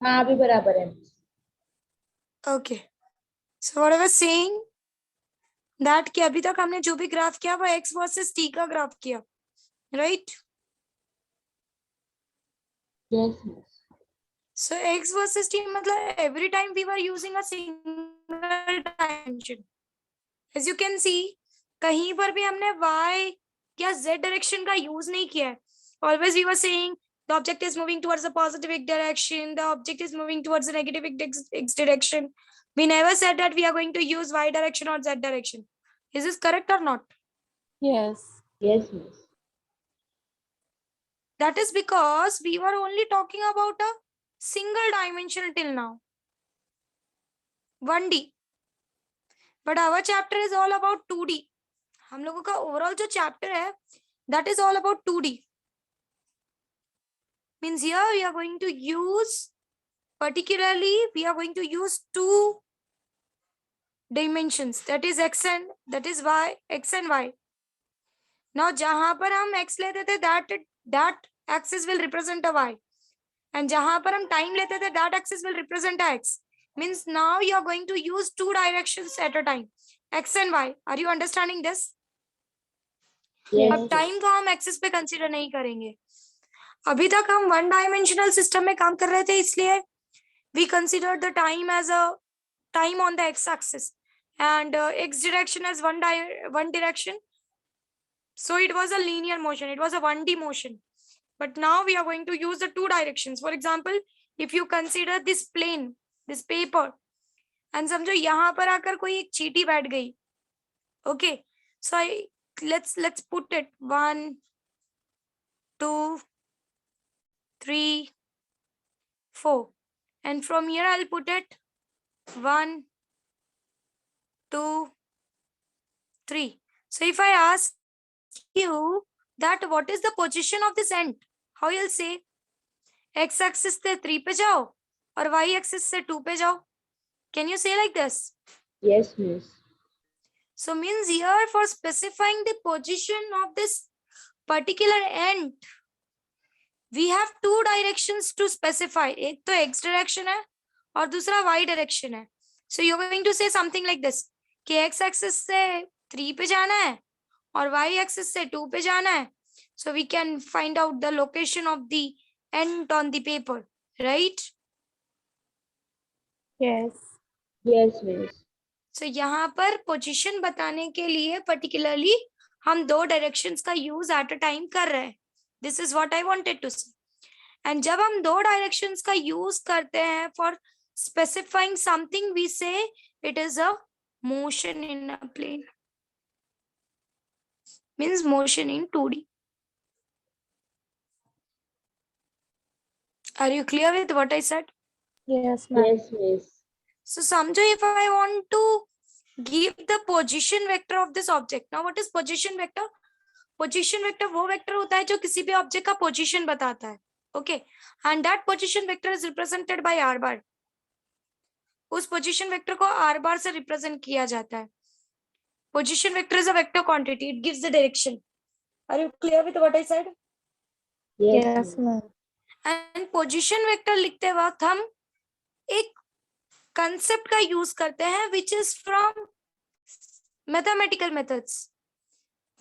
हाँ अभी बराबर है। Okay, so what I was saying that कि अभी तक हमने जो भी ग्राफ किया वो x वर्सेस t का ग्राफ किया, right? Yes miss. So x versus t मतलब every time we were using a single dimension. As you can see, कहीं पर भी हमने y या z direction का use नहीं किया है. Always we were saying the object is moving towards the positive x direction, the object is moving towards the negative x direction. We never said that we are going to use y direction or z direction. Is this correct or not? Yes. Yes miss. That is because we were only talking about a single dimension till now, 1D. But our chapter is all about 2D. हम लोगों का overall जो chapter है, that is all about 2D. Means here we are going to use, particularly we are going to use two dimensions, that is x and that is y, x and y. Now जहां पर हम x लेते थे, that axis will represent a y, and जहां पर हम time लेते थे, that axis will represent a x. Means now you are going to use two directions at a time, x and y. Are you understanding this? अब time को हम axis पे consider नहीं करेंगे. अभी तक हम वन डायमेंशनल सिस्टम में काम कर रहे थे, इसलिए we consider the time as a time on the X axis and x direction as one direction, so it was a linear motion, it was a 1D motion. But now we are going to use the two directions. For example, if you consider this plane, this paper, and समझो यहाँ पर आकर कोई एक चींटी बैठ गई. Okay, so let's put it 1 2 3 4, and from here I'll put it 1 2 3. So if I ask you that what is the position of this end, how you'll say? X axis से 3 पे जाओ और y axis से 2 पे जाओ. Can you say like this? Yes miss. So means here for specifying the position of this particular end, we have two directions to specify. एक तो x direction है और दूसरा y direction है. So you're going to say something like this कि x axis से 3 पे जाना है और y axis से 2 पे जाना है. So we can find out the location of the end on the paper, right? Yes. Yes miss. So यहाँ पर पोजीशन बताने के लिए particularly हम दो डायरेक्शंस का यूज एट अ टाइम कर रहे हैं. This is what I wanted to say. And जब हम दो डायरेक्शंस का यूज करते हैं for specifying something, we say it is a motion in a plane, means motion in 2D. Are you clear with what I said? Yes, ma'am. Yes miss. So समझो, if I want to give the position vector of this object. Now what is position vector? Position vector वो vector होता है जो किसी भी object का position बताता है. Okay, and that position vector is represented by R bar. उस पोजीशन वेक्टर को आर बार से रिप्रेजेंट किया जाता है. Position vector is a vector quantity, it gives the direction. Are you clear with what I said? Yes, ma'am. And position vector लिखते वक्त हम एक कंसेप्ट का यूज करते हैं which is from mathematical methods.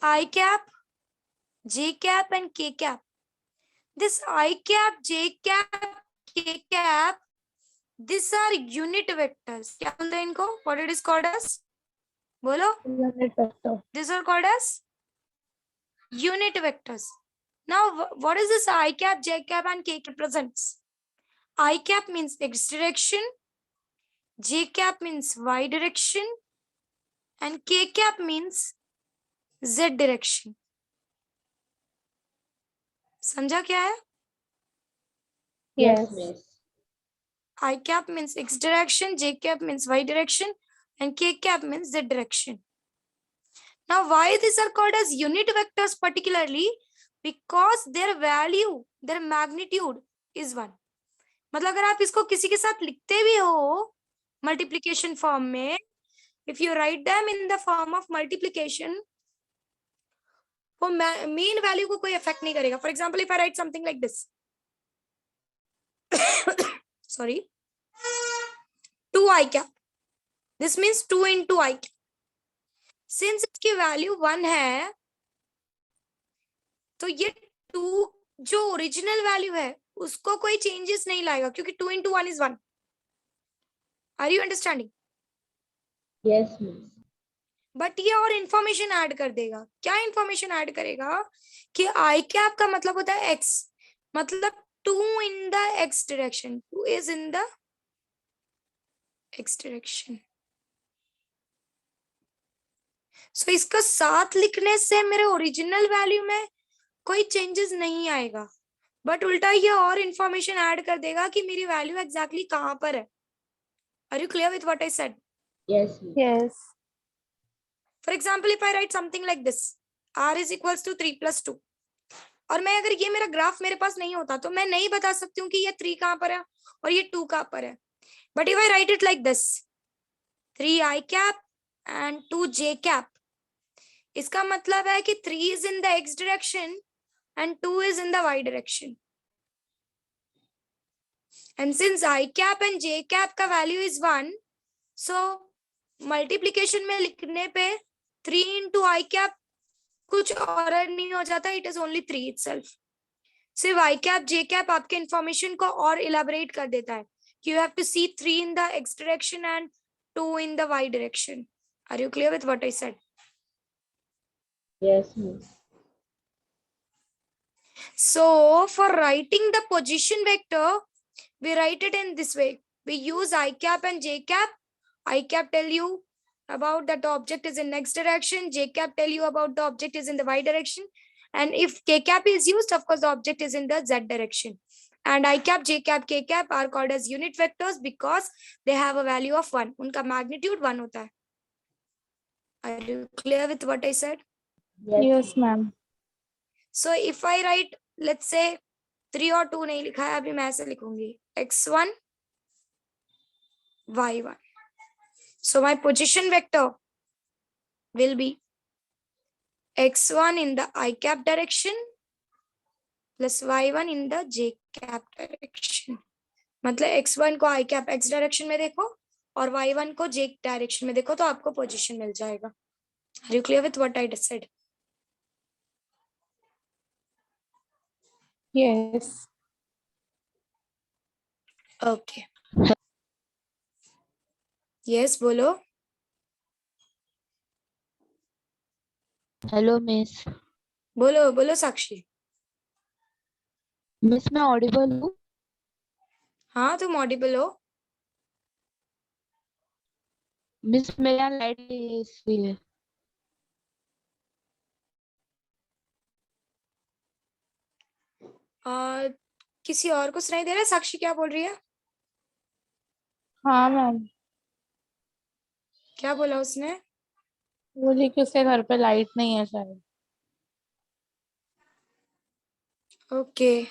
I cap, J cap and K cap. This I cap, J cap, K cap, these are unit vectors. क्या बोलते हैं इनको? What it is called as? बोलो. Unit vector. These are called as unit vectors. Now, what is this I cap, J cap and K cap represents? I cap means X direction, J cap means Y direction, and K cap means Z direction. समझा क्या है? Yes Yes. Miss. I cap means X direction, J cap means Y direction, and K cap means Z direction. Now, why these are called as unit vectors particularly? Because their value, their magnitude is 1. मतलब अगर आप इसको किसी के साथ लिखते भी हो multiplication form में, if you write them in the form of multiplication, वो mean value को कोई effect नहीं करेगा. For example, if I write something like this, sorry, 2 I cap. This means 2 into I cap. Since इसकी value 1 है, तो ये 2 जो ओरिजिनल वैल्यू है उसको कोई चेंजेस नहीं लाएगा, क्योंकि 2 into 1 is 1. Are you understanding? Yes, miss. But ये और इंफॉर्मेशन ऐड कर देगा. क्या इंफॉर्मेशन ऐड करेगा कि आई कैप का मतलब होता है एक्स, मतलब 2 in the x direction, 2 is in the x direction. सो इसका साथ लिखने से मेरे ओरिजिनल वैल्यू में कोई चेंजेस नहीं आएगा, बट उल्टा ये और इंफॉर्मेशन ऐड कर देगा कि मेरी वैल्यू एग्जैक्टली कहां पर है. Are you clear with what I said? Yes, miss. Yes. For example if I write something like this, r is equals to 3 plus 2, और मैं अगर ये मेरा ग्राफ मेरे पास नहीं होता तो मैं नहीं बता सकती हूँ कि ये 3 कहां पर है और ये 2 कहां पर है. But if I right it like this, 3 i cap and 2 j cap, इसका मतलब है कि 3 is in the x direction and 2 is in the y direction. And since I cap and j cap का value is 1, so multiplication में लिखने पे 3 into I cap कुछ और नहीं हो जाता, it is only 3 itself. सिर्फ I cap j cap आपके इंफॉर्मेशन को और इलाबरेट कर देता है कि you have to see 3 in the x direction and 2 in the y direction. Are you clear with what I said? Yes, miss. So for writing the position vector, we write it in this way. We use I cap and j cap. I cap tell you about that the object is in x direction. J cap tell you about the object is in the y direction. And if k cap is used, of course, the object is in the z direction. And I cap, j cap, k cap are called as unit vectors because they have a value of 1. उनका magnitude 1 होता है. Are you clear with what I said? Yes, Yes, ma'am. So if I write, let's say 3 और 2 नहीं लिखा है, अभी मैं ऐसे लिखूंगी x1 y1. So my position vector will be x1 in the I cap direction plus y1 in the j cap direction. मतलब x1 को I cap x डायरेक्शन में देखो और y1 को j डायरेक्शन में देखो तो आपको पोजीशन मिल जाएगा. Are you clear with what I just said? Yes. Okay. Yes, बोलो. Hello miss. बोलो बोलो साक्षी. मिस मैं ऑडिबल हूँ? हाँ तुम ऑडिबल हो. मिस मेरे यहाँ लाइट नहीं है इसलिए. किसी और को सुनाई दे रहा है? साक्षी क्या बोल रही है? हाँ मैम, क्या बोला उसने? बोली कि उसके घर पे लाइट नहीं है शायद. Okay.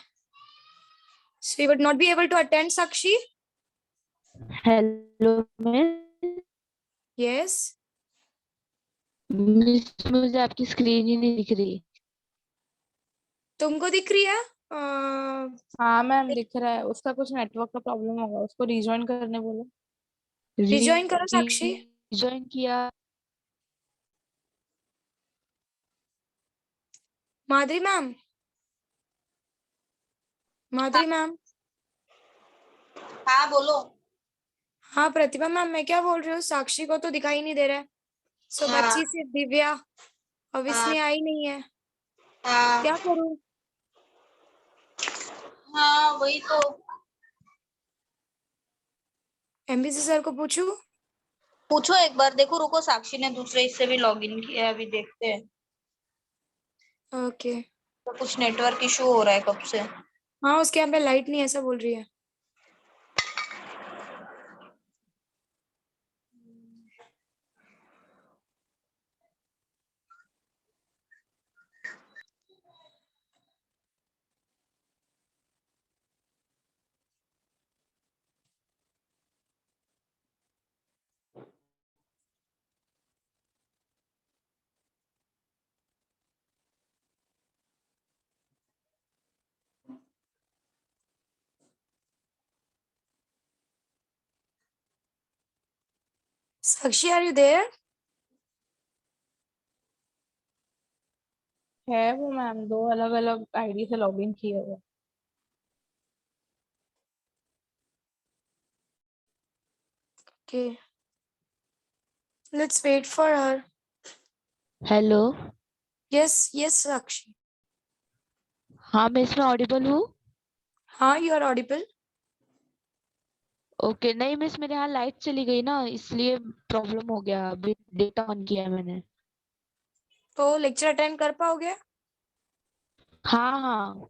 So you would not be able to attend, Sakshi? Hello miss. Yes. Miss मुझे आपकी स्क्रीन ही नहीं दिख रही. तुमको दिख रही है? हाँ मैम, दिख रहा है. उसका कुछ नेटवर्क का प्रॉब्लम होगा, उसको रिजॉइन करने बोलो. रिजॉइन करो साक्षी. रिजॉइन किया. माधुरी मैम. माधुरी मैम. हाँ बोलो. हाँ प्रतिभा मैम, मैं क्या बोल रही हूँ, साक्षी को तो दिखाई नहीं दे रहा है. सो हाँ. बच्ची सिर्फ दिव्या और विस्मी आई नहीं है. हाँ क्या करूँ? हाँ वही तो. एमबीसी सर को पूछूं? पूछो एक बार. देखो रुको, साक्षी ने दूसरे इससे भी लॉगिन किया है, अभी देखते हैं. ओके. तो कुछ नेटवर्क इशू हो रहा है कब से. हाँ उसके यहाँ पे लाइट नहीं है, ऐसा बोल रही है. Sakshi, are you there? है वो मैम, 2 अलग अलग आईडी से लॉगिन किए हुए। Okay. Let's wait for her. Hello, Yes, yes, Sakshi. हाँ मैं इसमें ऑडिबल हूँ? हाँ, you are audible. ओके, नहीं मिस मेरे यहाँ लाइट चली गई ना, इसलिए प्रॉब्लम हो गया। अभी डेटा ऑन किया है मैंने। तो लेक्चर अटेंड कर पाओगे? हाँ हाँ।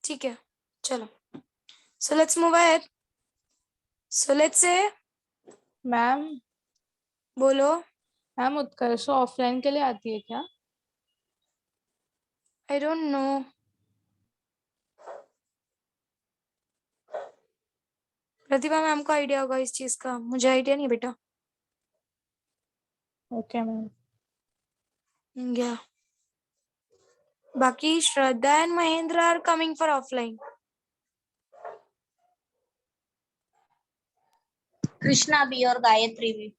ठीक है, चलो. So let's move ahead. So let's say, ma'am बोलो. मैम उत्कर्ष ऑफलाइन के लिए आती है क्या? I don't know. Pratibha ma'am को आइडिया होगा इस चीज का, मुझे आइडिया नहीं बेटा. Okay ma'am. Yeah. बाकी श्रद्धा and Mahendra are coming for offline. Krishna भी और गायत्री भी।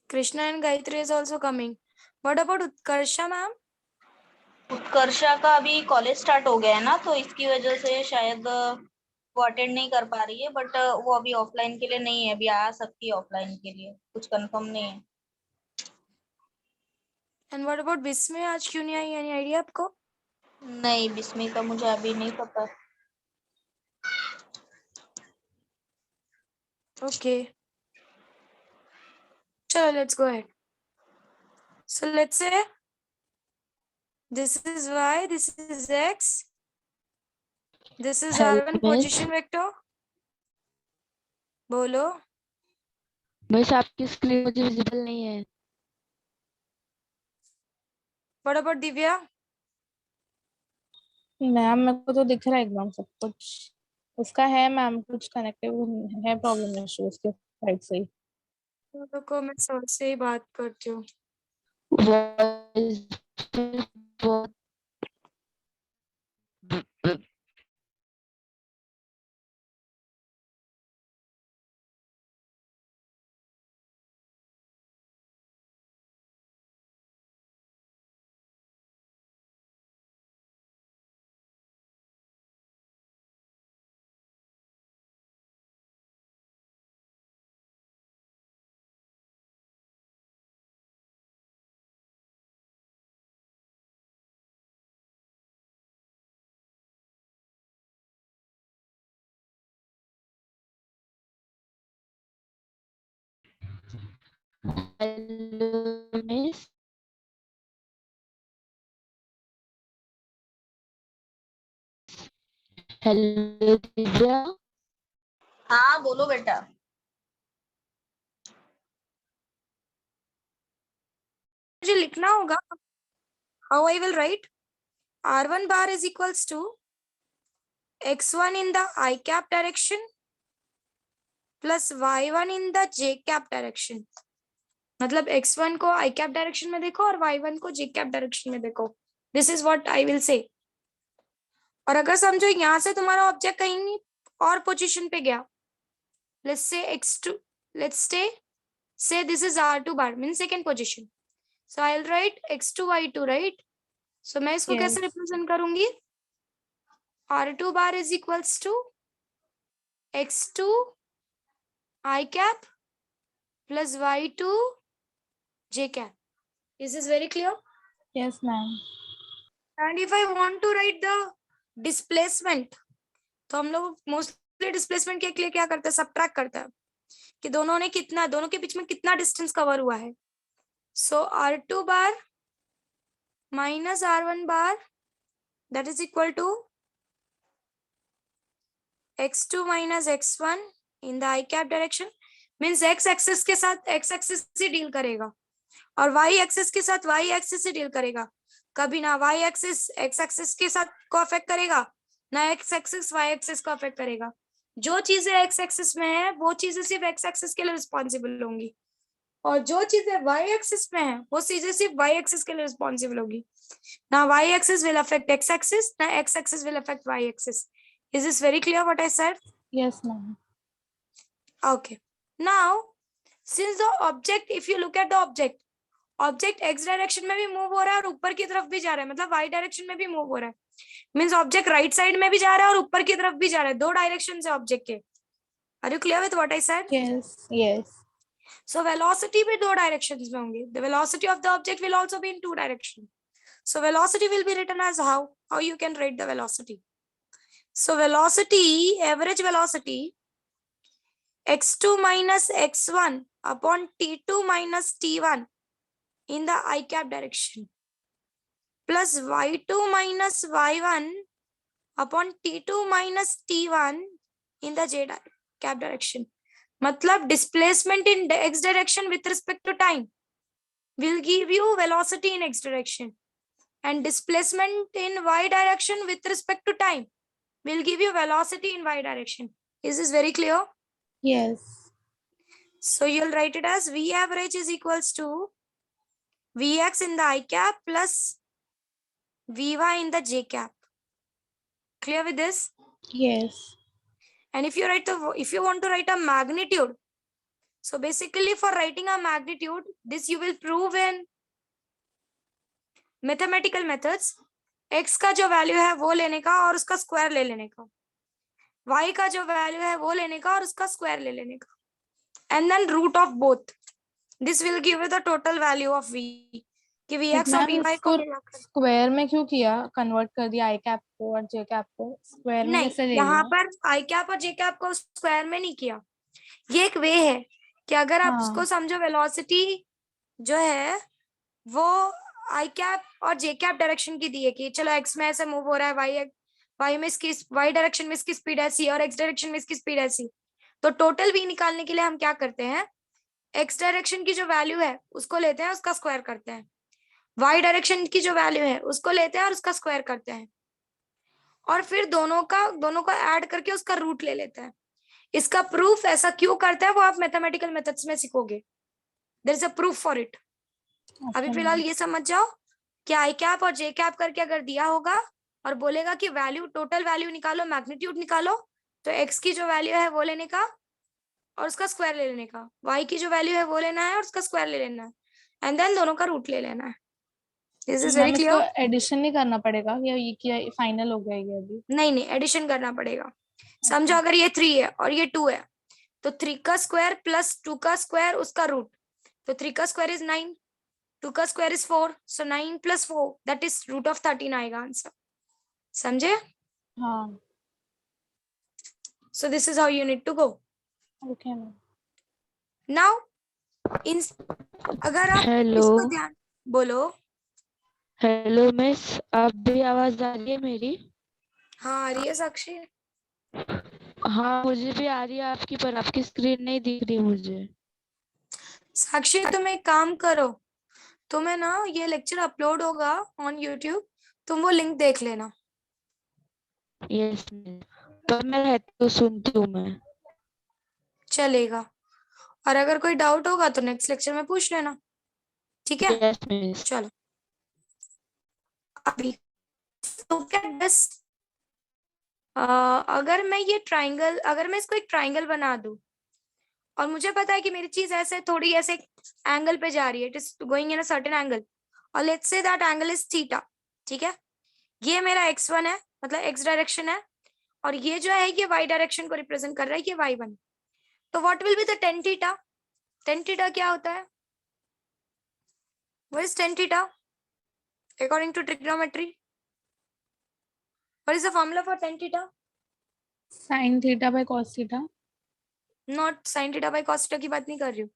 Krishna and Gayatri is also coming. What about Utkarsha ma'am? Utkarsha का अभी कॉलेज स्टार्ट हो गया है ना, तो इसकी वजह से शायद वो अटेंड नहीं कर पा रही है, बट वो अभी ऑफलाइन के लिए नहीं है, अभी आ सकती है ऑफलाइन के लिए, कुछ कंफर्म नहीं है। And what about Bismay? आज क्यों नहीं आई? Any idea आपको? नहीं, बिस्मी का मुझे अभी नहीं पता। Okay. चलो, let's go ahead. So let's say this is y, this is x, this is Hello, r1 miss. position vector. बोलो. मिस आपकी स्क्रीन मुझे विजिबल नहीं है। What about Divya? मैम मेरे को तो दिख रहा है एकदम सब कुछ। उसका है मैम, कुछ कनेक्टिव है, प्रॉब्लम इशू उसके साइड से ही। को मैं सर से ही बात करती हूँ. वॉइस बहुत हेलो मिस। हेलो दिव्या। हाँ बोलो बेटा। मुझे लिखना होगा. How I will write? R1 bar is equals to x1 in the I cap direction plus y1 in the j cap direction. मतलब x1 को I cap direction में देखो और y1 को j cap direction में देखो. This is what I will say. और अगर समझो यहाँ से तुम्हारा ऑब्जेक्ट कहीं और पोजीशन पे गया, let's say x2, let's say this is R2 bar means second position. So I'll write x2 y2, right? So मैं इसको कैसे Yes. रिप्रेजेंट करूंगी? R2 bar is equals to x2 I cap plus y2 j cap. Is this very clear? Yes ma'am. And if I want to write the displacement, तो हम लोग mostly displacement के लिए क्या करते हैं? सबट्रैक्ट करते हैं कि दोनों के बीच में कितना डिस्टेंस कवर हुआ है. सो R2 bar minus R1 bar that is equal to x2 minus x1 in the I cap direction means x axis के साथ x एक्सिस से डील करेगा और y एक्सिस के साथ y एक्सिस से डील करेगा. कभी ना y एक्सिस x एक्सिस के साथ को अफेक्ट करेगा, ना x एक्सिस y एक्सिस को अफेक्ट करेगा. जो चीजें x एक्सिस में है वो चीजें सिर्फ x एक्सिस के लिए रिस्पॉन्सिबल होंगी और जो चीजें y एक्सिस में है वो चीजें सिर्फ y एक्सिस के लिए रिस्पॉन्सिबल होगी. ना y axis will affect x axis, ना x axis will affect y axis. Is this very clear what I said? Yes ma'am. Okay. Now Since the object, if you look at the object, object x direction में भी move हो रहा है और ऊपर की तरफ भी जा रहा है, मतलब वाई डायरेक्शन में भी मूव हो रहा है. मींस ऑब्जेक्ट राइट साइड में भी जा रहा है और ऊपर की तरफ भी जा रहा है. दो डायरेक्शन है ऑब्जेक्ट के. Are you clear with what I said? Yes, yes. So velocity भी दो डायरेक्शंस में होंगे. The velocity of the object will also be in two direction. So velocity will be written as how you can write the velocity. So velocity, average velocity x2 minus x1 upon t2 minus t1 in the I cap direction plus y2 minus y1 upon t2 minus t1 in the j cap direction. मतलब displacement in x direction with respect to time will give you velocity in x direction, and displacement in y direction with respect to time will give you velocity in y direction. Is this very clear? Yes. So you'll write it as V average is equals to Vx in the I cap plus Vy in the j cap. Clear with this? Yes. And if you want to write a magnitude, so basically for writing a magnitude, this you will prove in mathematical methods. X का जो value है वो लेने का और उसका square ले लेने का. Y का जो value है वो लेने का और उसका square ले लेने का. And then root of both. This will give you the total value of V. कि Vx और Vy को स्क्वायर में क्यों किया, कन्वर्ट कर दिया आई कैप को और जे कैप को स्क्वायर में नहीं, कैसे ले यहाँ लिया? पर आई कैप और जे कैप को स्क्वायर में नहीं किया. ये एक वे है कि अगर आप हाँ. उसको समझो वेलोसिटी जो है वो आई कैप और जे कैप डायरेक्शन की दी है कि चलो एक्स में ऐसे मूव हो रहा है, वाई में इसकी वाई डायरेक्शन में इसकी स्पीड ऐसी और एक्स डायरेक्शन में इसकी स्पीड ऐसी. तो टोटल वी निकालने के लिए हम क्या करते हैं, एक्स डायरेक्शन की जो वैल्यू है उसको लेते हैं, उसका स्क्वायर करते हैं. वाई डायरेक्शन की जो वैल्यू है उसको लेते हैं और उसका स्क्वायर करते हैं, और फिर दोनों को ऐड करके उसका रूट ले लेते हैं. इसका प्रूफ ऐसा क्यों करता है वो आप मैथमेटिकल मेथड्स में सीखोगे. There is a proof for it. अभी फिलहाल ये समझ जाओ कि आई कैप और जे कैप करके अगर दिया होगा और बोलेगा कि वैल्यू, टोटल वैल्यू निकालो, मैग्नीट्यूड निकालो, तो एक्स की जो वैल्यू है वो लेने का और उसका स्क्वायर ले लेने का, वाई की जो वैल्यू है वो लेना है और उसका स्क्वायर ले लेना है, एंड देन दोनों का रूट ले लेना है. This is very clear. Addition नहीं करना पड़ेगा या ये क्या फाइनल हो गया ये अभी? नहीं, एडिशन करना पड़ेगा. समझो अगर ये 3 है और ये 2 है तो 3 का स्क्वायर प्लस 2 का स्क्वायर उसका रूट, तो 3 का स्क्वायर इज 9, 2 का square is 4, so 9 plus 4 that is root of 13 आएगा आंसर. समझे? हाँ. So this is how you need to go. Okay ma'am. Now इन अगर आप हेलो इसको ध्यान बोलो. हेलो मिस, आप भी आवाज आ रही है मेरी? हाँ आ रही है साक्षी. हाँ मुझे भी आ रही है आपकी, पर आपकी स्क्रीन नहीं दिख रही मुझे. साक्षी तुम एक काम करो, तुम्हें ना ये लेक्चर अपलोड होगा ऑन YouTube, तुम वो लिंक देख लेना. यस मिस, पर मैं रहती तो सुनती हूँ मैं. चलेगा. और अगर कोई डाउट होगा तो नेक्स्ट लेक्चर में पूछ लेना. ठीक है? Yes miss. चलो अभी look at this. अगर मैं ये ट्राइंगल, अगर मैं इसको एक ट्राइंगल बना दूं और मुझे पता है कि मेरी चीज ऐसे थोड़ी ऐसे एंगल पे जा रही है, it is going in a certain angle, और let's say that angle is theta. ठीक है? ये मेरा x1 है, मतलब x डायरेक्शन है, और ये जो है ये y डायरेक्शन को रिप्रेजेंट कर रहा है, ये y1. तो what will be the tan theta? tan theta क्या होता है? What is tan theta according to trigonometry? What is the formula for tan theta? sin theta by cos theta. Not sin theta by cos theta की बात नहीं कर रही हूँ.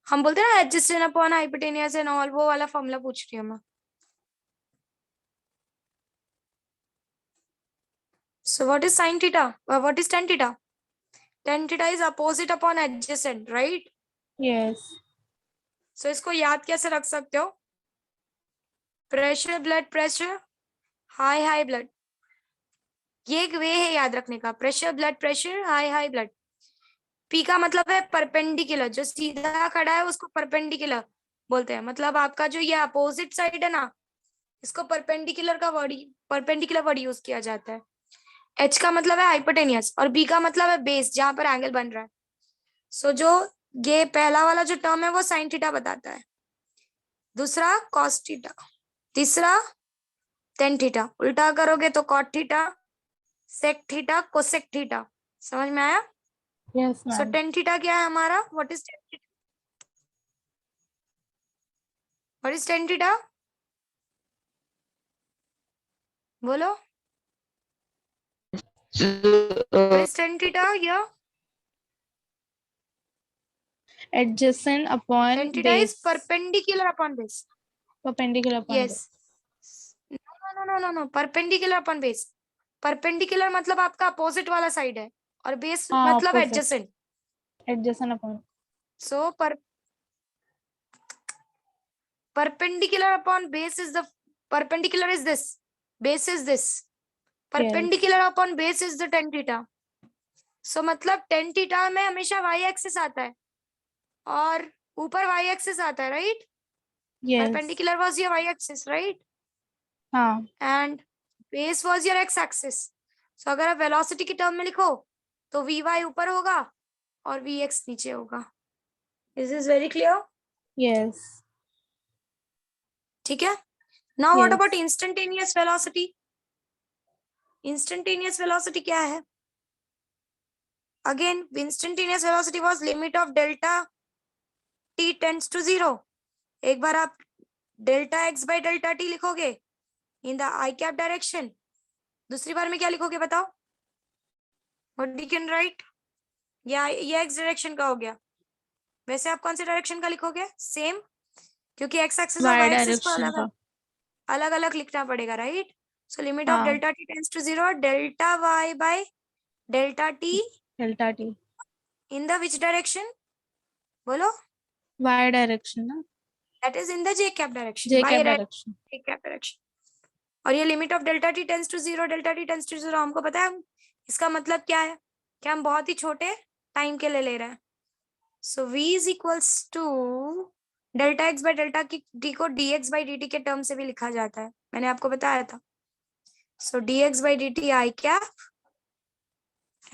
हम बोलते हैं ना adjacent upon hypotenuse and all, वो वाला फॉर्मूला पूछ रही हूँ मैं. So what is sin theta? What is tan theta? Tan theta is opposite upon adjacent, right? Yes. So इसको याद कैसे रख सकते हो? Pressure, blood pressure, high blood. ये एक वे है याद रखने का. Pressure, blood pressure, high blood. P का मतलब है परपेंडिकुलर, जो सीधा खड़ा है उसको परपेंडिकुलर बोलते हैं. मतलब आपका जो ये अपोजिट साइड है ना, इसको परपेंडिकुलर वर्ड यूज किया जाता है. एच का मतलब है हाइपोटेनियस और बी का मतलब है बेस, जहां पर एंगल बन रहा है. सो जो ये पहला वाला जो टर्म है वो साइन थीटा बताता है, दूसरा कॉस थीटा, तीसरा टेन थीटा, उल्टा करोगे तो cot theta, sec theta, cosec theta. समझ में आया? Yes so ma'am. Tan theta क्या है हमारा? What is tan theta? What is tan theta? बोलो, व्हाट इज टेन थीटा? या Adjacent upon tan theta is base. Perpendicular upon base. Perpendicular upon yes, base. No no no no, perpendicular upon base. Perpendicular मतलब आपका opposite वाला side है, और base हाँ, मतलब opposite. Adjacent. Adjacent upon. So perpendicular upon base is the perpendicular is this, base is this, perpendicular upon base is the tan theta. So मतलब tan theta में हमेशा y एक्सिस आता है और ऊपर y एक्सिस आता है, right? Yes. Perpendicular was your y axis, right? हाँ. And base was your x axis. So अगर आप velocity की टर्म में लिखो तो vy ऊपर होगा और vx नीचे होगा। Is this very clear? Yes. ठीक है? Now what Yes. about instantaneous velocity? Instantaneous velocity क्या है? Again, instantaneous velocity was limit of delta t tends to 0. एक बार आप delta x by delta t लिखोगे in the I cap direction, दूसरी बार में क्या लिखोगे बताओ? What you can write? ये x डायरेक्शन का हो गया। वैसे आप कौन से डायरेक्शन का लिखोगे? सेम, क्योंकि x एक्सिस और Y y एक्सिस को direction का. अलग अलग लिखना पड़ेगा, राइट? सो लिमिट ऑफ हाँ. Delta t tends to 0, delta y by delta t Delta T. in the which direction? बोलो। Y direction ना. That is in the j cap direction. J by cap red direction. j cap direction. और ये limit of delta T tends to 0, delta T tends to 0 हमको पता है इसका मतलब क्या है, कि हम बहुत ही छोटे टाइम के लिए ले रहे हैं। So v is equals to delta x by delta की डी को dx बाई dt के टर्म से भी लिखा जाता है, मैंने आपको बताया था। So dx by dt I cap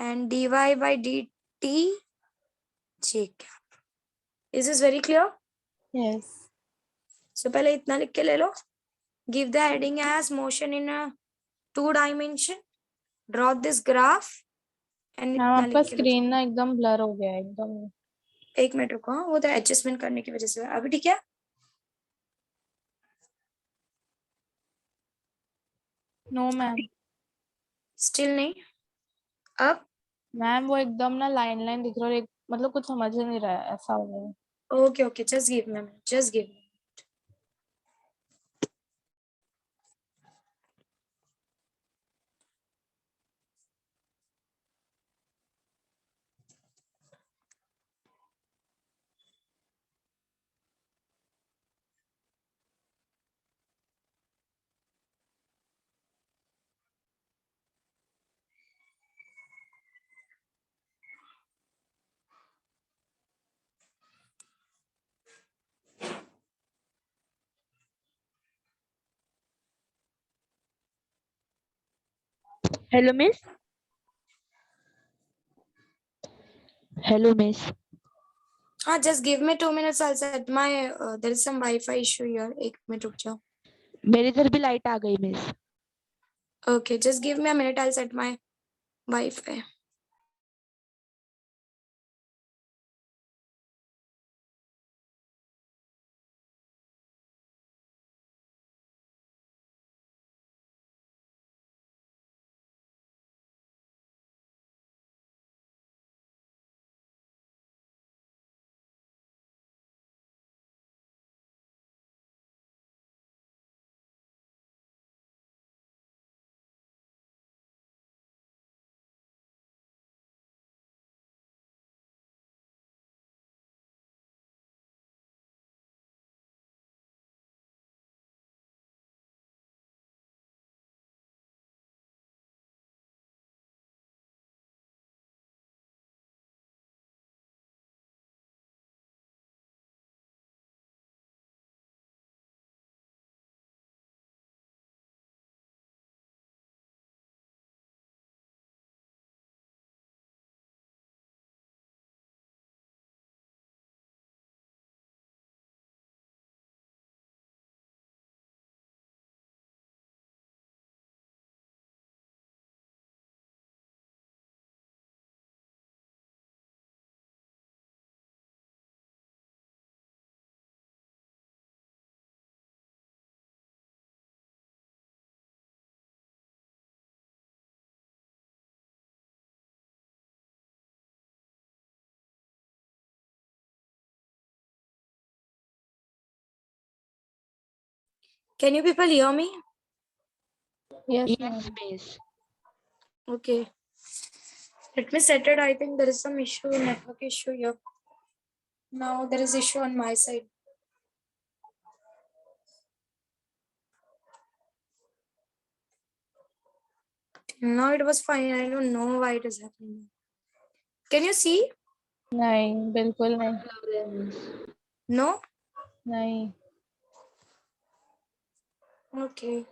and dy by dt j cap. Is this very clear? Yes. So पहले इतना लिख के ले लो। Give the heading as motion in 2 dimension, draw this graph and ma'am इतना आपका लिख के लो। स्क्रीन ना एकदम ब्लर हो गया है एकदम. एक मिनट रुको, हाँ, वो तो एडजस्टमेंट करने की वजह से। अभी ठीक है? No ma'am. स्टिल नहीं? अब मैम वो एकदम ना लाइन लाइन दिख रहा है, मतलब कुछ समझ ही नहीं रहा है, ऐसा हो गया है. Okay okay, just give me, just give me. Hello, miss. Hello, miss. हाँ, just give me 2 minutes, I'll set my there is some Wi-Fi issue here। एक मिनट रुक जाओ। मेरे इधर भी लाइट आ गई, miss. Okay, just give me a minute, I'll set my Wi-Fi। Can you people hear me? Yes, Yes, ma'am. miss. Okay. Let me set it. I think there is some issue, network issue here. Now there is issue on my side. Now it was fine. I don't know why it is happening. Can you see? नहीं, बिल्कुल नहीं, लग रहा है miss. No? नहीं। Okay.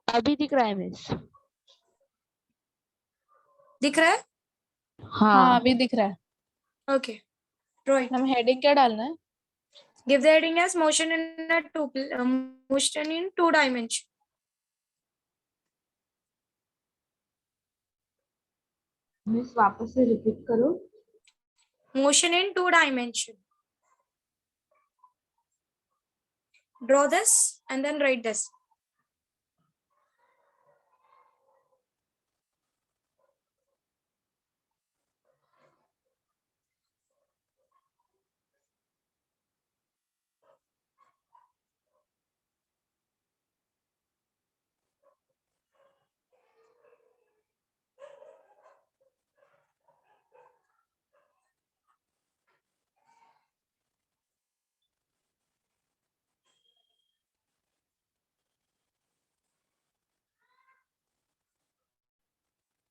अभी दिख रहा है मिस। दिख रहा है? हाँ, हाँ अभी दिख रहा है। Okay. Right. हम हेडिंग क्या डालना है? Give the heading as motion in two dimension. Miss वापस से रिपीट करो। Motion in two dimension. Draw this and then write this.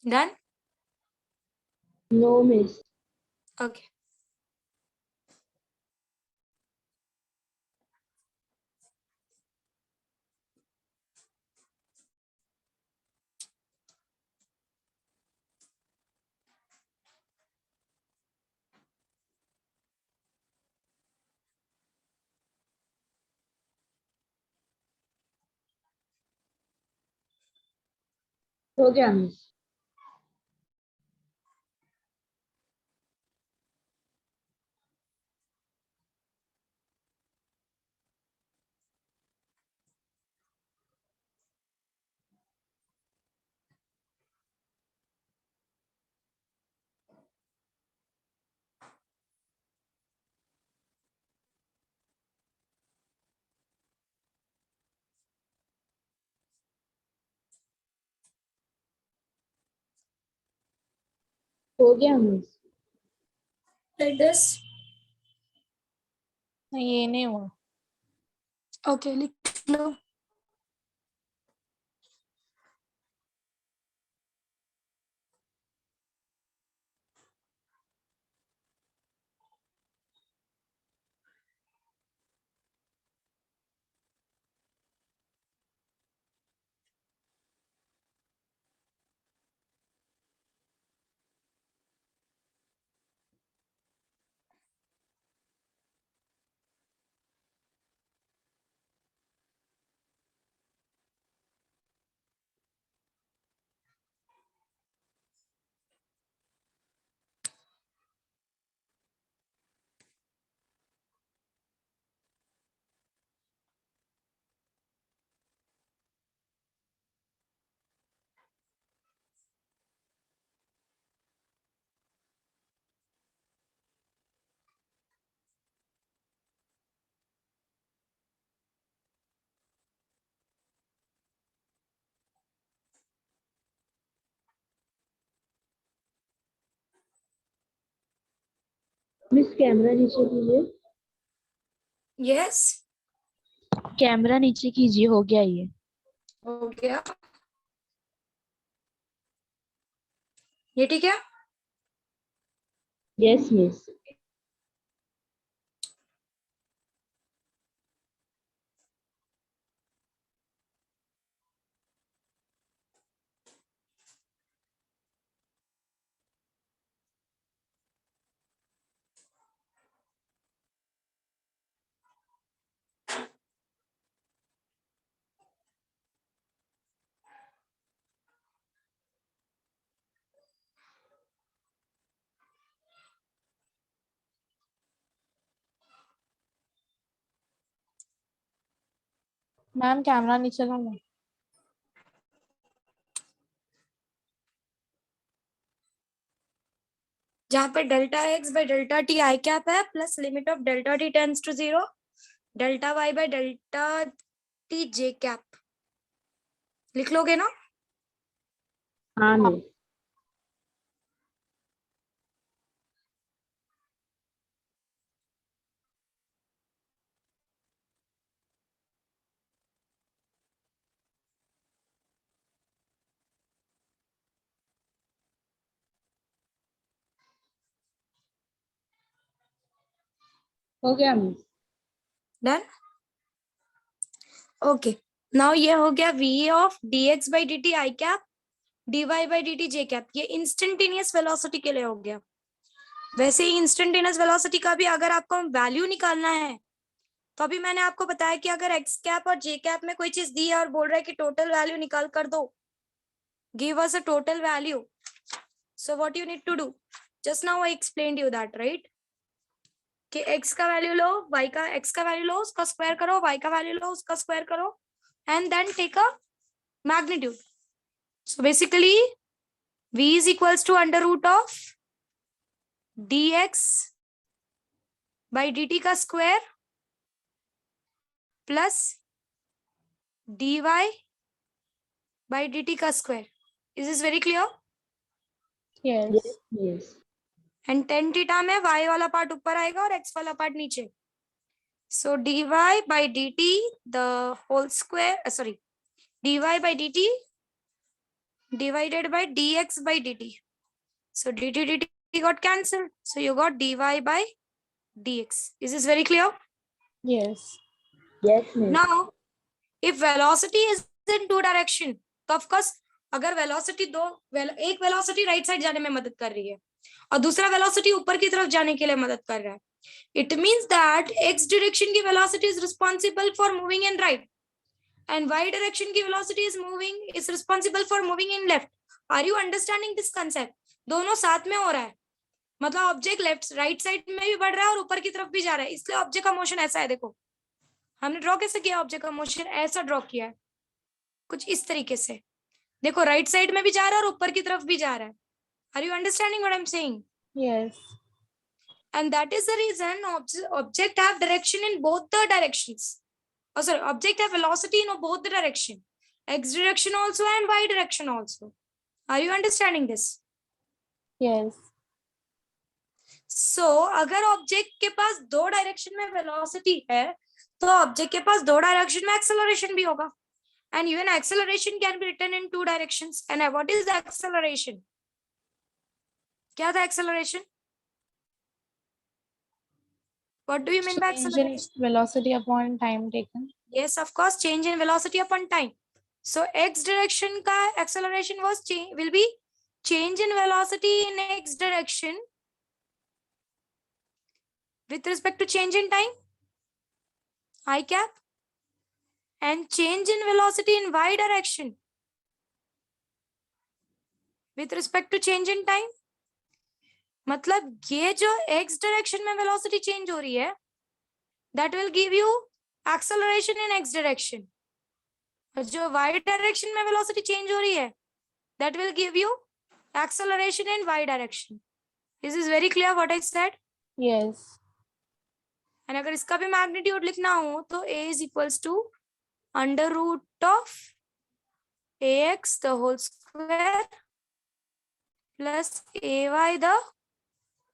Done? No miss. Okay. हो गया मिस। हो गया मिस। Like this. नहीं, ये नहीं हुआ। Okay. लिख लो. मिस कैमरा नीचे कीजिए। Yes. कैमरा नीचे कीजिए, हो गया ये। हो गया. ये ठीक है? Yes miss. मैम कैमरा नीचे लाना। जहाँ पे delta x by delta t I cap है plus limit of delta T tends to 0 delta y by delta t J cap लिख लोगे ना? हाँ मिस। हो गया मिस। डन। ओके, नाउ ये हो गया v of dx by dt I cap dy by dt j cap. ये इंस्टेंटेनियस वेलोसिटी के लिए हो गया। वैसे ही इंस्टेंटेनियस वेलोसिटी का भी अगर आपको वैल्यू निकालना है तो अभी मैंने आपको बताया कि अगर x कैप और j कैप में कोई चीज दी है और बोल रहा है कि टोटल वैल्यू निकाल कर दो, give us a total value, so what you need to do, just now I explained you that, right? कि x का वैल्यू लो, y का x का वैल्यू लो, उसका स्क्वायर करो, y का वैल्यू लो, उसका स्क्वायर करो, and then take a magnitude. So basically v is equals to under root of dx by dt का square plus dy by dt का square. Is this very clear? Yes. Yes yes. And tan theta में y वाला part ऊपर आएगा और x वाला part नीचे। सो dy by dt the whole square, sorry, dy by dt divided by dx by dt. So dt dt got cancelled. So you got dy by dx. Is this very clear? Yes. Yes miss. Now, if velocity is in two direction, तो of course अगर velocity एक velocity right side जाने में मदद कर रही है और दूसरा velocity ऊपर की तरफ जाने के लिए मदद कर रहा है, it means that x direction की velocity is responsible for moving in right and y direction की velocity is responsible for moving in left. Are you understanding this concept? दोनों साथ में हो रहा है, मतलब ऑब्जेक्ट लेफ्ट राइट साइड में भी बढ़ रहा है और ऊपर की तरफ भी जा रहा है, इसलिए ऑब्जेक्ट का मोशन ऐसा है। देखो हमने ड्रॉ कैसे किया, ऑब्जेक्ट का मोशन ऐसा ड्रॉ किया है, कुछ इस तरीके से। देखो राइट साइड में भी जा रहा है और ऊपर की तरफ भी जा रहा है। Are you understanding what I am saying? Yes. And that is the reason object have direction in both the directions. Oh, sorry, object have velocity in both the direction, x direction also and y direction also. Are you understanding this? Yes. So अगर object के पास दो direction में velocity है तो object के पास दो direction में acceleration भी होगा, and even acceleration can be written in two directions. And what is the acceleration? क्या था acceleration? What do you mean by Change in acceleration? velocity upon time taken. Yes, of course, change in velocity upon time. So x direction का acceleration will be change in velocity in x direction with respect to change in time, I cap, and change in velocity in y direction with respect to change in time. मतलब ये जो x direction में velocity change हो रही है, that will give you acceleration in x direction. और जो y direction में velocity change हो रही है, that will give you acceleration in y direction. This is very clear what I said? Yes. And अगर इसका भी magnitude लिखना हो तो a is equals to under root of ax the whole square plus ay the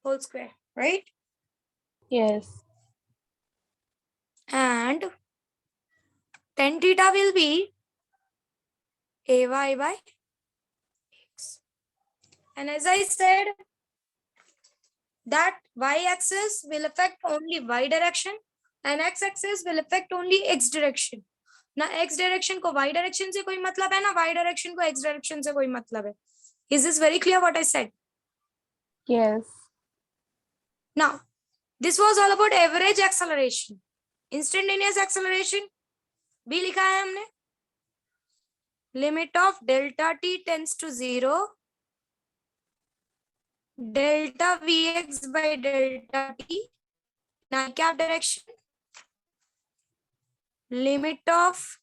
whole square, right? Yes. And tan theta will be ay by x. And as I said, that y-axis will affect only y direction and x-axis will affect only x direction. ना x direction को y direction से कोई मतलब है, ना y direction को x direction से कोई मतलब है. Is this very clear what I said? Yes. Now, this was all about average acceleration. Instantaneous acceleration भी लिखा है हमने. Limit of delta t tends to 0. Delta vx by delta t in I cap direction. Limit of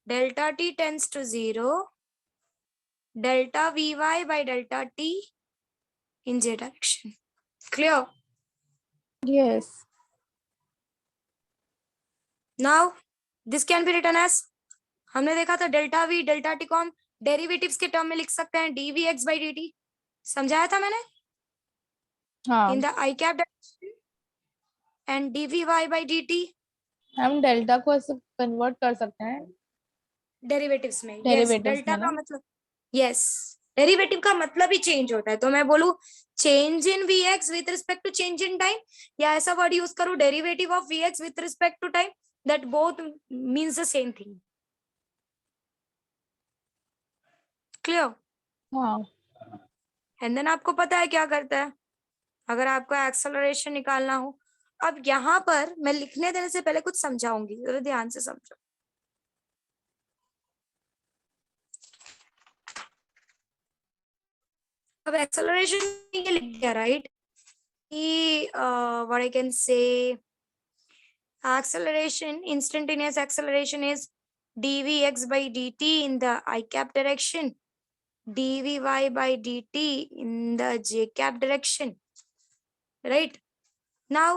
delta t tends to 0. Delta vy by delta t in j direction. Clear? Yes. Now this can be written as, हमने देखा था delta we delta T को हम derivatives के term में लिख सकते हैं D V X by D T, समझाया था मैंने हाँ in the I cap direction and D V Y by D T हम डेल्टा को ऐसे कन्वर्ट कर सकते हैं डेरिवेटिव्स में। यस, डेरिवेटिव्स डेल्टा में का ना। मतलब, यस, डेरिवेटिव का मतलब ही चेंज होता है। तो मैं बोलूं change in V X with respect to change in time, या ऐसा वर्ड यूज करूं derivative of V X with respect to time, that both means the same thing. Clear? हाँ एंड देन आपको पता है क्या करता है अगर आपको एक्सेलरेशन निकालना हो। अब यहाँ पर मैं लिखने देने से पहले कुछ समझाऊंगी, जरा ध्यान से समझो। अब एक्सेलरेशन ये लिख दिया राइट कि what I can say acceleration, instantaneous acceleration is dvx by dt in the I cap direction, dvy by dt in the j cap direction, right? Now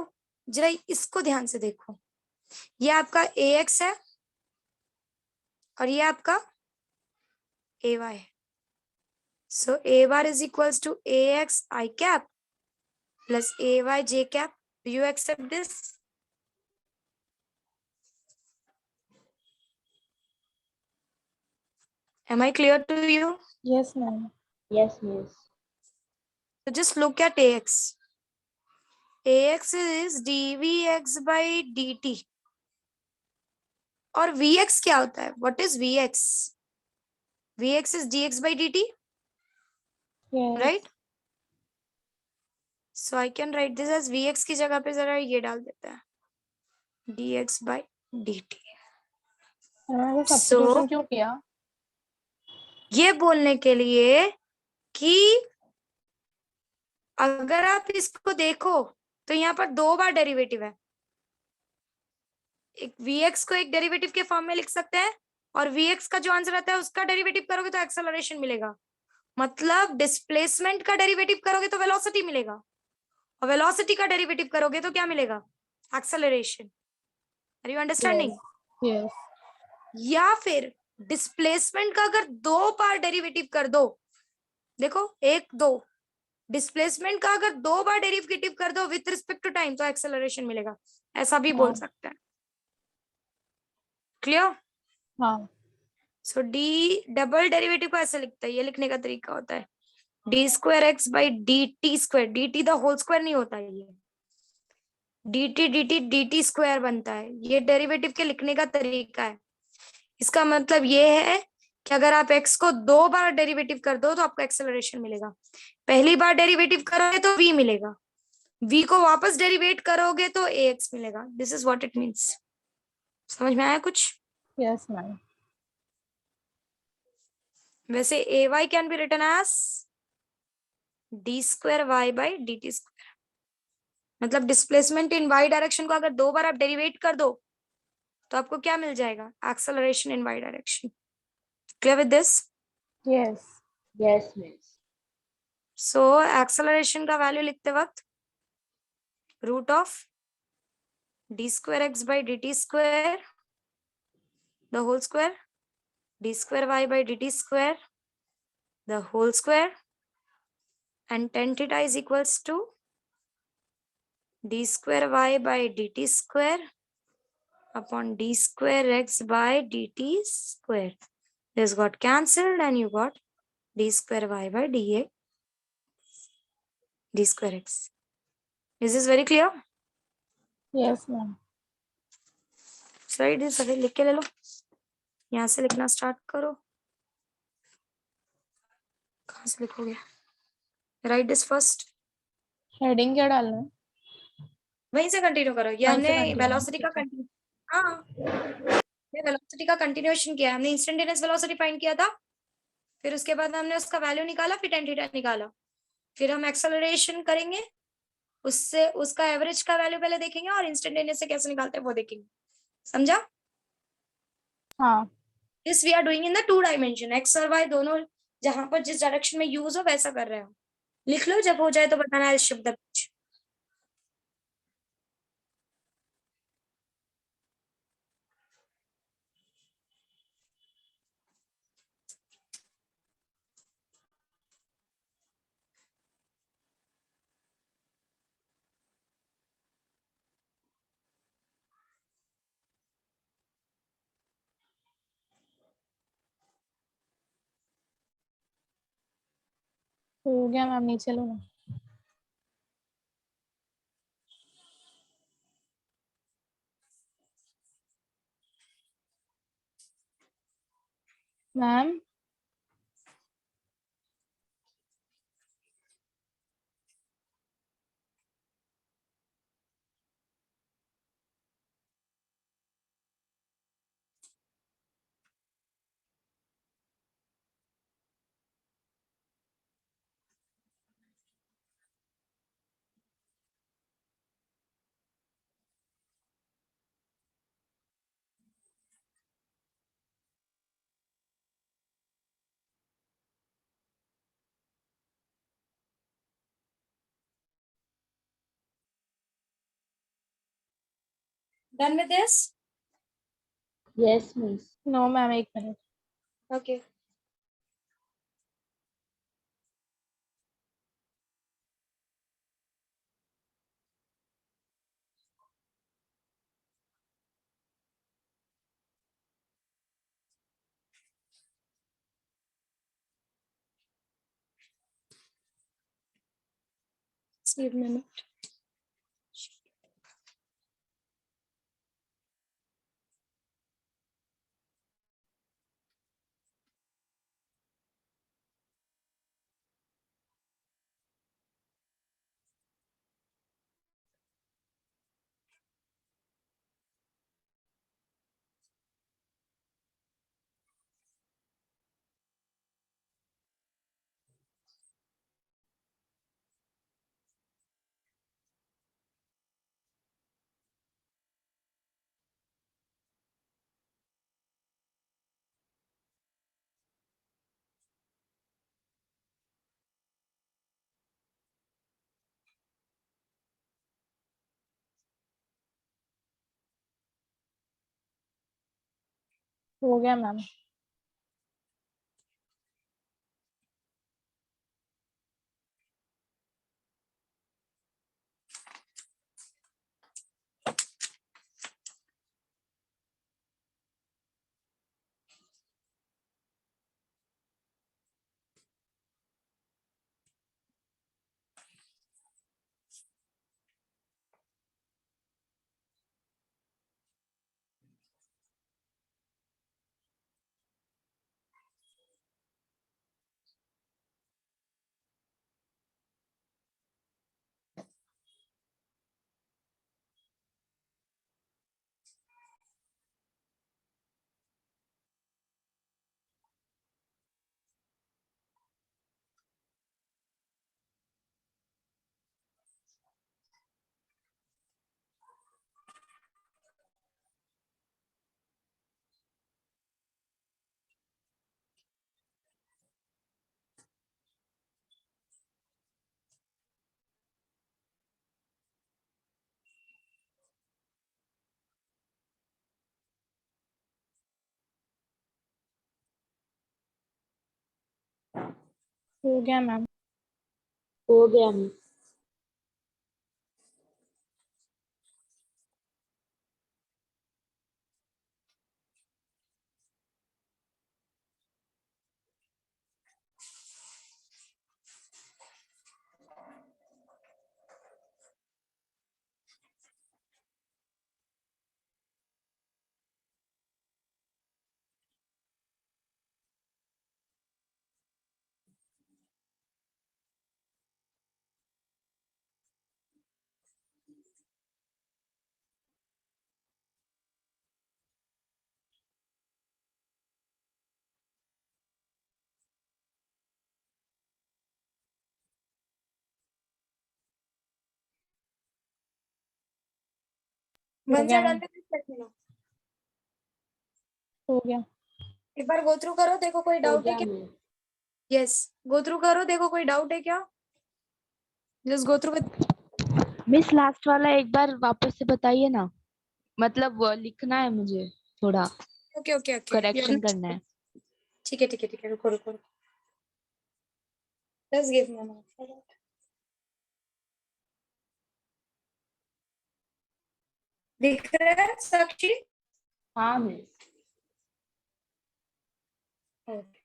जरा इसको ध्यान से देखो, ये आपका ax है और ये आपका ay है। So a bar is equals to ax I cap plus ay j cap. Do you accept this? Am I clear to you? Yes ma'am. Yes, miss. So just look at ax. ax is dvx by dt और vx क्या होता है? What is vx? vx is dx by dt, yes right? So I can write this as vx की जगह पे जरा ये डाल देते हैं dx by dt. मैंने So सब्स्टिट्यूशन क्यों किया? ये बोलने के लिए कि अगर आप इसको देखो तो यहाँ पर दो बार डेरिवेटिव है। एक vx को एक डेरिवेटिव के फॉर्म में लिख सकते हैं और vx का जो आंसर आता है उसका डेरिवेटिव करोगे तो एक्सेलरेशन मिलेगा। मतलब डिस्प्लेसमेंट का डेरिवेटिव करोगे तो वेलोसिटी मिलेगा और वेलोसिटी का डेरिवेटिव करोगे तो क्या मिलेगा? Acceleration. Are you understanding? Yes या फिर डिस्प्लेसमेंट का अगर दो बार डेरिवेटिव कर दो, देखो एक दो, डिस्प्लेसमेंट का अगर दो बार डेरिवेटिव कर दो विथ रिस्पेक्ट टू टाइम तो एक्सेलरेशन मिलेगा, ऐसा भी बोल सकते हैं। क्लियर? हाँ सो डी डबल डेरिवेटिव को ऐसे लिखता है, ये लिखने का तरीका होता है d square x by D t square. D t the whole square नहीं होता है, ये डी टी स्क्वायर बनता है। ये डेरिवेटिव के लिखने का तरीका है। इसका मतलब ये है कि अगर आप x को दो बार डेरिवेटिव कर दो तो आपको एक्सेलरेशन मिलेगा। पहली बार डेरिवेटिव करोगे तो v मिलेगा, v को वापस डेरिवेट करोगे तो ax मिलेगा। This is what it means. समझ में आया कुछ? Yes ma'am. वैसे ay can be written as d square y by D t square. मतलब डिस्प्लेसमेंट इन y डायरेक्शन को अगर दो बार आप डेरिवेट कर दो तो आपको क्या मिल जाएगा? Acceleration in y direction. Clear with this? Yes Yes, miss. So acceleration का वैल्यू लिखते वक्त root of d square x by D t square the whole square, d square y by D t square the whole square, and tan theta is equals to d square y by D t square upon d square x by D t square. This got cancelled and you got d square y by d square x. Is this very clear? Yes ma'am. Right, this अभी लिख के ले लो, यहाँ से लिखना start करो। कहाँ से लिखोगे? Write this first. हेडिंग क्या डालना है? वहीं से कंटिन्यू करो। ये वहीं से हमने continue, वेलोसिटी का ठीक है। कंटिन्यू, हाँ ये वेलोसिटी का कंटिन्यूएशन किया। हमने इंस्टेंटेनियस वेलोसिटी फाइंड किया था, फिर उसके बाद हमने उसका वैल्यू निकाला, फिर टेन थीटा निकाला, फिर हम एक्सेलरेशन करेंगे, उससे उसका एवरेज का वैल्यू पहले देखेंगे और इंस्टेंटेनियस से कैसे निकालते हैं वो देखेंगे। समझा? हाँ this we are doing in the two dimension, x और वाई दोनों जहां पर जिस डायरेक्शन में यूज हो वैसा कर रहे हो। लिख लो, जब हो जाए तो बताना है शब्द कुछ। हो गया मैम, नीचे लो ना। Ma'am Done with this? Yes, miss. No ma'am, 1 minute. Okay. Just give me a minute. हो गया मैम। हो गया मैम। हो गया मिस। हो Once गया you're done ma'am. with this, let me know. हो गया। एक बार गो थ्रू करो, देखो कोई हो डाउट है गया क्या? मिस। यस, गो थ्रू करो, देखो कोई डाउट है क्या? Just go through with. Miss last वाला एक बार वापस से बताइए ना, मतलब वो लिखना है मुझे, थोड़ा ओके ओके ओके, करेक्शन करना है। ठीक है ठीक है ठीक है, रुको रुको, just give me a minute. दिख रहा है साक्षी? हाँ मिस। ओके।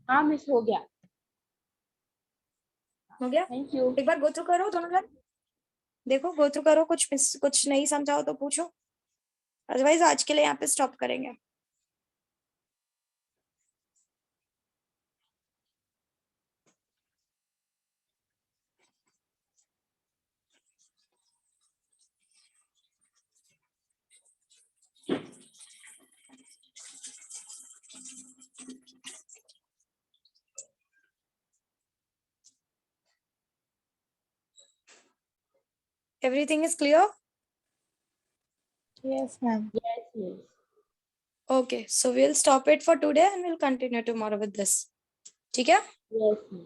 हाँ मिस, हो गया। हो गया? Thank you. एक बार गो थ्रू करो दोनों जन, देखो गो थ्रू करो, कुछ नहीं समझाओ तो पूछो, अदरवाइज आज के लिए यहाँ पे स्टॉप करेंगे। Everything is clear? Yes, ma'am. Yes, miss. Okay, so we'll stop it for today and we'll continue tomorrow with this. ठीक है? Yes, miss.